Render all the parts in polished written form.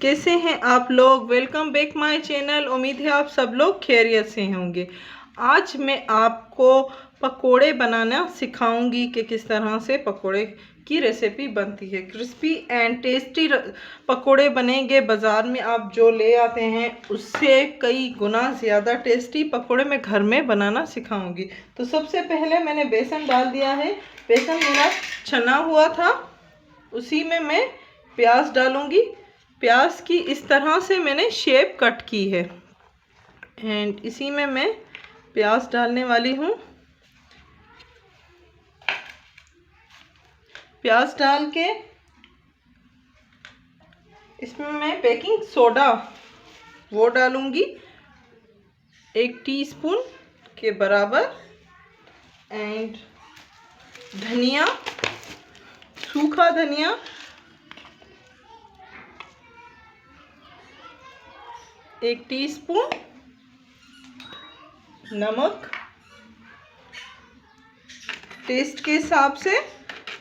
कैसे हैं आप लोग। Welcome back my channel. उम्मीद है आप सब लोग खैरियत से होंगे। आज मैं आपको पकोड़े बनाना सिखाऊंगी कि किस तरह से पकोड़े की रेसिपी बनती है। क्रिस्पी एंड टेस्टी पकोड़े बनेंगे। बाज़ार में आप जो ले आते हैं उससे कई गुना ज़्यादा टेस्टी पकोड़े मैं घर में बनाना सिखाऊंगी। तो सबसे पहले मैंने बेसन डाल दिया है। बेसन मेरा छना हुआ था, उसी में मैं प्याज डालूंगी। प्याज की इस तरह से मैंने शेप कट की है एंड इसी में मैं प्याज डालने वाली हूँ। प्याज डाल के इसमें मैं बेकिंग सोडा वो डालूंगी 1 टीस्पून के बराबर एंड धनिया, सूखा धनिया 1 टीस्पून, नमक टेस्ट के हिसाब से।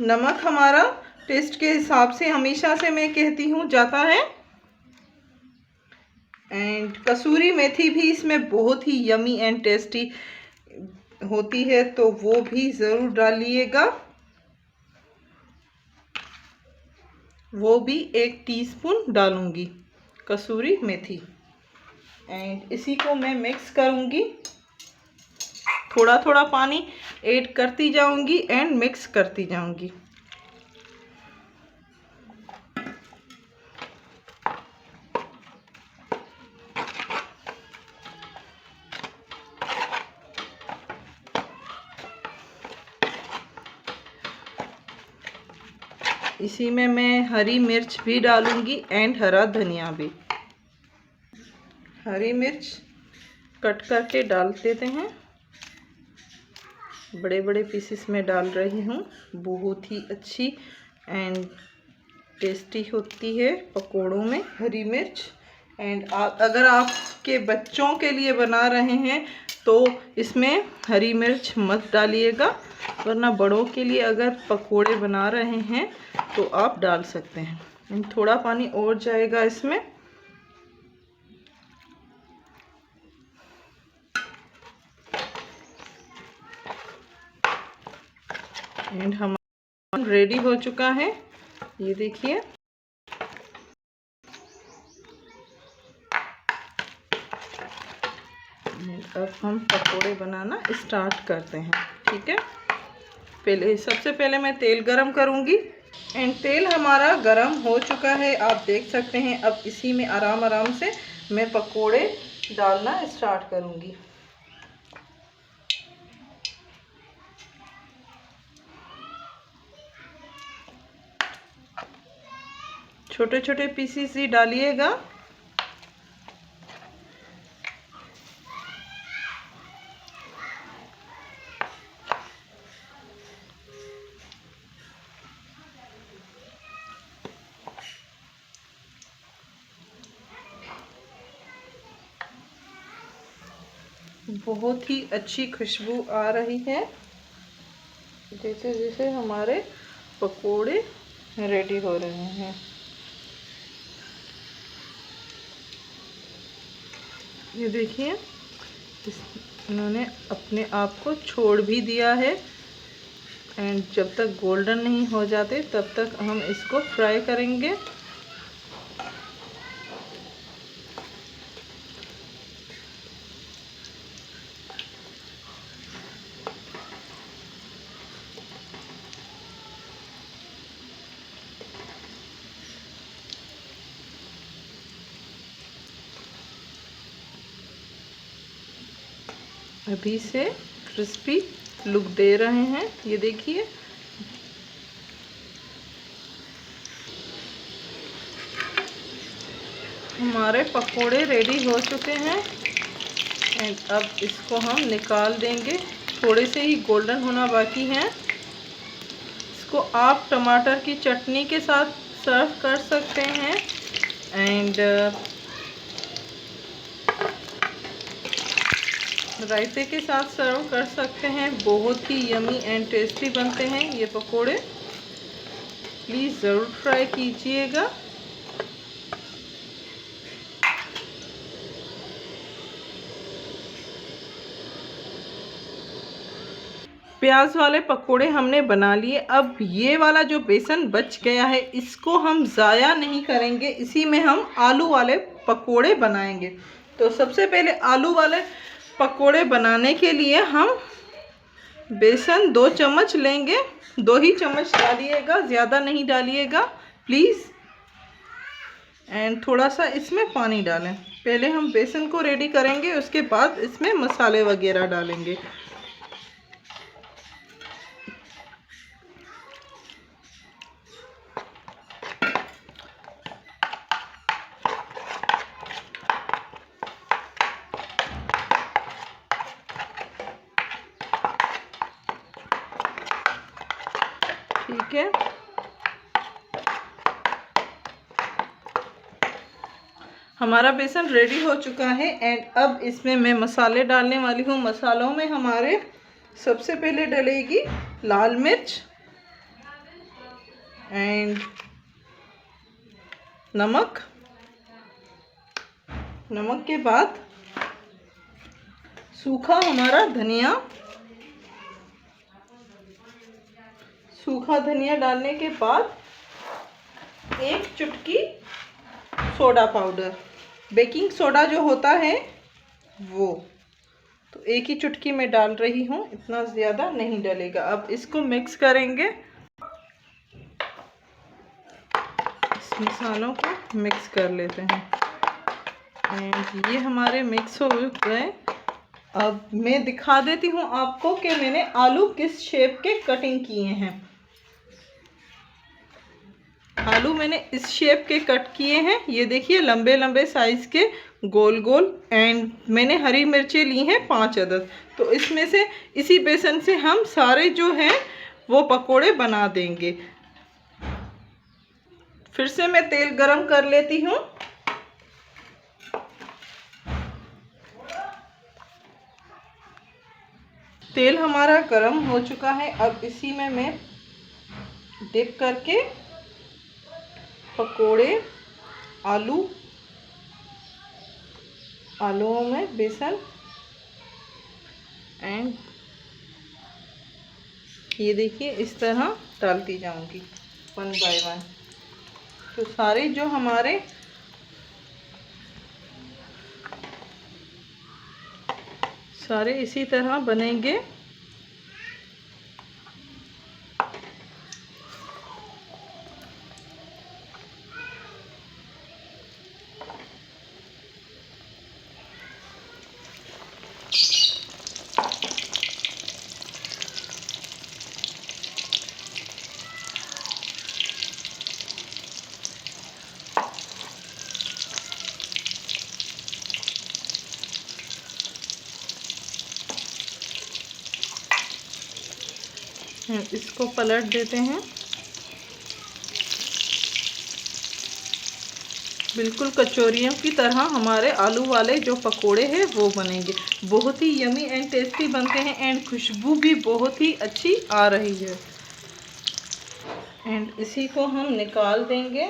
नमक हमारा टेस्ट के हिसाब से हमेशा से मैं कहती हूँ जाता है। एंड कसूरी मेथी भी इसमें बहुत ही यमी एंड टेस्टी होती है, तो वो भी ज़रूर डालिएगा। वो भी 1 टीस्पून डालूंगी कसूरी मेथी एंड इसी को मैं मिक्स करूंगी। थोड़ा थोड़ा पानी ऐड करती जाऊंगी एंड मिक्स करती जाऊंगी। इसी में मैं हरी मिर्च भी डालूंगी एंड हरा धनिया भी। हरी मिर्च कट करके डाल देते हैं। बड़े बड़े पीसेस में डाल रही हूँ। बहुत ही अच्छी एंड टेस्टी होती है पकोड़ों में हरी मिर्च। एंड अगर आपके बच्चों के लिए बना रहे हैं तो इसमें हरी मिर्च मत डालिएगा, वरना बड़ों के लिए अगर पकोड़े बना रहे हैं तो आप डाल सकते हैं। थोड़ा पानी और जाएगा इसमें। एंड हमारा रेडी हो चुका है, ये देखिए। अब हम पकोड़े बनाना स्टार्ट करते हैं, ठीक है। सबसे पहले मैं तेल गरम करूंगी एंड तेल हमारा गरम हो चुका है, आप देख सकते हैं। अब इसी में आराम आराम से मैं पकोड़े डालना स्टार्ट करूंगी। छोटे छोटे पीसेस ही डालिएगा। बहुत ही अच्छी खुशबू आ रही है, जैसे जैसे हमारे पकोड़े रेडी हो रहे हैं। ये देखिए, इन्होंने अपने आप को छोड़ भी दिया है एंड जब तक गोल्डन नहीं हो जाते तब तक हम इसको फ्राई करेंगे। अभी से क्रिस्पी लुक दे रहे हैं, ये देखिए। हमारे पकोड़े रेडी हो चुके हैं एंड अब इसको हम निकाल देंगे। थोड़े से ही गोल्डन होना बाकी है। इसको आप टमाटर की चटनी के साथ सर्व कर सकते हैं एंड रायते के साथ सर्व कर सकते हैं। बहुत ही यमी एंड टेस्टी बनते हैं ये पकोड़े। प्लीज़ ज़रूर ट्राई कीजिएगा। प्याज वाले पकोड़े हमने बना लिए। अब ये वाला जो बेसन बच गया है इसको हम ज़ाया नहीं करेंगे, इसी में हम आलू वाले पकोड़े बनाएंगे। तो सबसे पहले आलू वाले पकोड़े बनाने के लिए हम बेसन 2 चम्मच लेंगे। 2 ही चम्मच डालिएगा, ज़्यादा नहीं डालिएगा प्लीज़। एंड थोड़ा सा इसमें पानी डालें। पहले हम बेसन को रेडी करेंगे, उसके बाद इसमें मसाले वगैरह डालेंगे। ठीक है, हमारा बेसन रेडी हो चुका है। एंड अब इसमें मैं मसाले डालने वाली हूँ। मसालों में हमारे सबसे पहले डलेगी लाल मिर्च एंड नमक। नमक के बाद सूखा हमारा धनिया। सूखा धनिया डालने के बाद 1 चुटकी सोडा पाउडर, बेकिंग सोडा जो होता है वो, तो 1 ही चुटकी में डाल रही हूँ, इतना ज़्यादा नहीं डलेगा। अब इसको मिक्स करेंगे, इस मसालों को मिक्स कर लेते हैं। एंड ये हमारे मिक्स हो गए। अब मैं दिखा देती हूँ आपको कि मैंने आलू किस शेप के कटिंग किए हैं। आलू मैंने इस शेप के कट किए हैं, ये देखिए लंबे लंबे साइज़ के गोल गोल। एंड मैंने हरी मिर्चें ली हैं 5 अदद। तो इसमें से इसी बेसन से हम सारे जो हैं वो पकोड़े बना देंगे। फिर से मैं तेल गरम कर लेती हूँ। तेल हमारा गरम हो चुका है। अब इसी में मैं डिप करके पकोड़े, आलूओं में बेसन एंड ये देखिए इस तरह डालती जाऊंगी 1 बाय 1। तो सारे जो हमारे सारे इसी तरह बनेंगे। इसको पलट देते हैं। बिल्कुल कचौरियों की तरह हमारे आलू वाले जो पकोड़े हैं वो बनेंगे। बहुत ही यमी एंड टेस्टी बनते हैं एंड खुशबू भी बहुत ही अच्छी आ रही है। एंड इसी को हम निकाल देंगे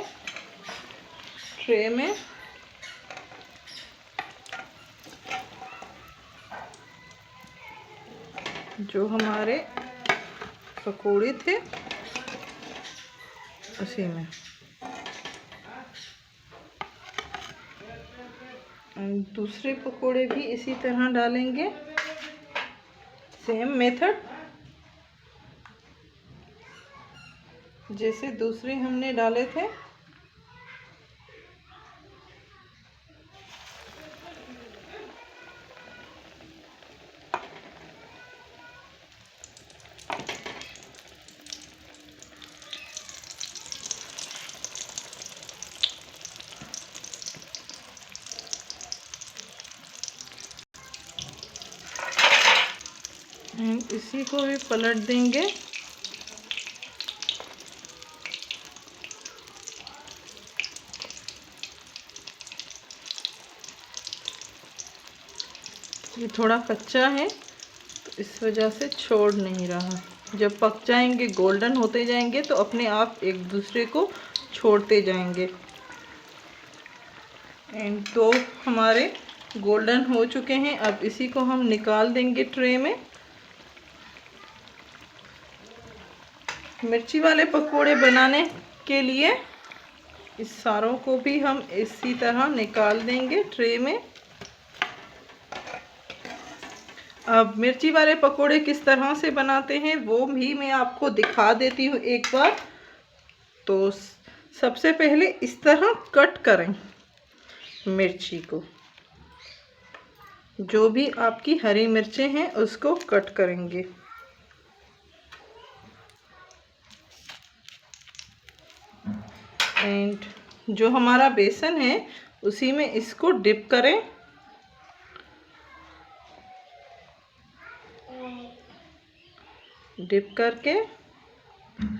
ट्रे में। जो हमारे पकोड़े थे उसी में। दूसरे पकोड़े भी इसी तरह डालेंगे, सेम मेथड जैसे दूसरे हमने डाले थे। इसी को भी पलट देंगे। ये थोड़ा कच्चा है तो इस वजह से छोड़ नहीं रहा। जब पक जाएंगे, गोल्डन होते जाएंगे तो अपने आप एक दूसरे को छोड़ते जाएंगे। एंड तो हमारे गोल्डन हो चुके हैं। अब इसी को हम निकाल देंगे ट्रे में। मिर्ची वाले पकोड़े बनाने के लिए इस सारों को भी हम इसी तरह निकाल देंगे ट्रे में। अब मिर्ची वाले पकोड़े किस तरह से बनाते हैं वो भी मैं आपको दिखा देती हूँ एक बार। तो सबसे पहले इस तरह कट करें मिर्ची को, जो भी आपकी हरी मिर्चें हैं उसको कट करेंगे। एंड जो हमारा बेसन है उसी में इसको डिप करें। डिप करके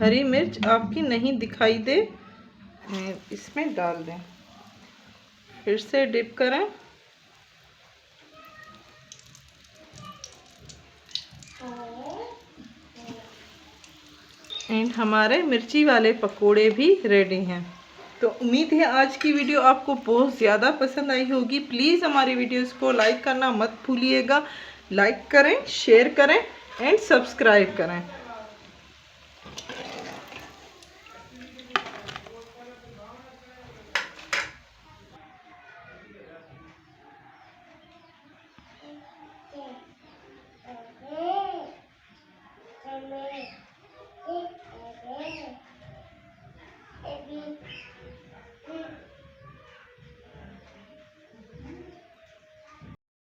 हरी मिर्च आपकी नहीं दिखाई दे इसमें डाल दें। फिर से डिप करें। एंड हमारे मिर्ची वाले पकोड़े भी रेडी हैं। तो उम्मीद है आज की वीडियो आपको बहुत ज़्यादा पसंद आई होगी। प्लीज़ हमारी वीडियोस को लाइक करना मत भूलिएगा। लाइक करें, शेयर करें एंड सब्सक्राइब करें।